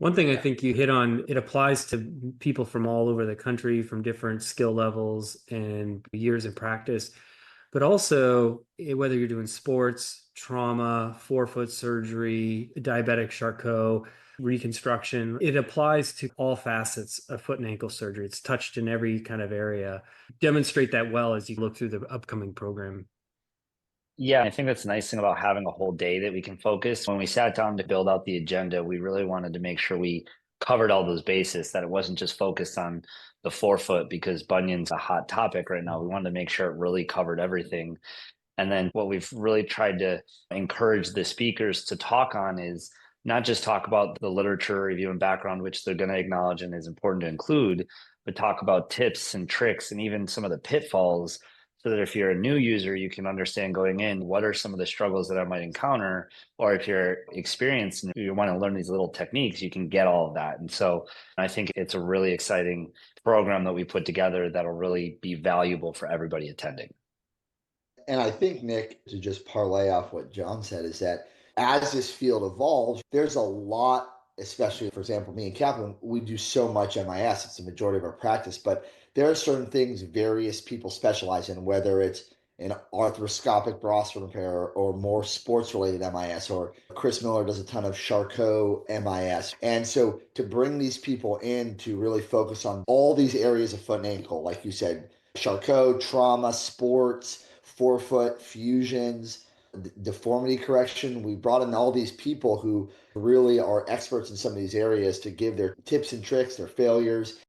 One thing I think you hit on, it applies to people from all over the country, from different skill levels and years of practice, but also whether you're doing sports, trauma, forefoot surgery, diabetic Charcot, reconstruction, it applies to all facets of foot and ankle surgery. It's touched in every kind of area. Demonstrate that well as you look through the upcoming program. Yeah, I think that's the nice thing about having a whole day that we can focus. When we sat down to build out the agenda, we really wanted to make sure we covered all those bases, that it wasn't just focused on the forefoot because bunion's a hot topic right now. We wanted to make sure it really covered everything. And then what we've really tried to encourage the speakers to talk on is not just talk about the literature review and background, which they're going to acknowledge and is important to include, but talk about tips and tricks and even some of the pitfalls so that if you're a new user, you can understand going in what are some of the struggles that I might encounter. Or if you're experienced and you want to learn these little techniques, you can get all of that. And so I think it's a really exciting program that we put together that'll really be valuable for everybody attending. And I think, Nick, to just parlay off what John said, is that as this field evolves, there's a lot, especially, for example, me and Kaplan, we do so much MIS, it's the majority of our practice, but there are certain things various people specialize in, whether it's an arthroscopic Boston repair or more sports related MIS, or Chris Miller does a ton of Charcot MIS. And so to bring these people in to really focus on all these areas of foot and ankle, like you said, Charcot, trauma, sports, forefoot fusions, deformity correction. We brought in all these people who really are experts in some of these areas to give their tips and tricks, their failures,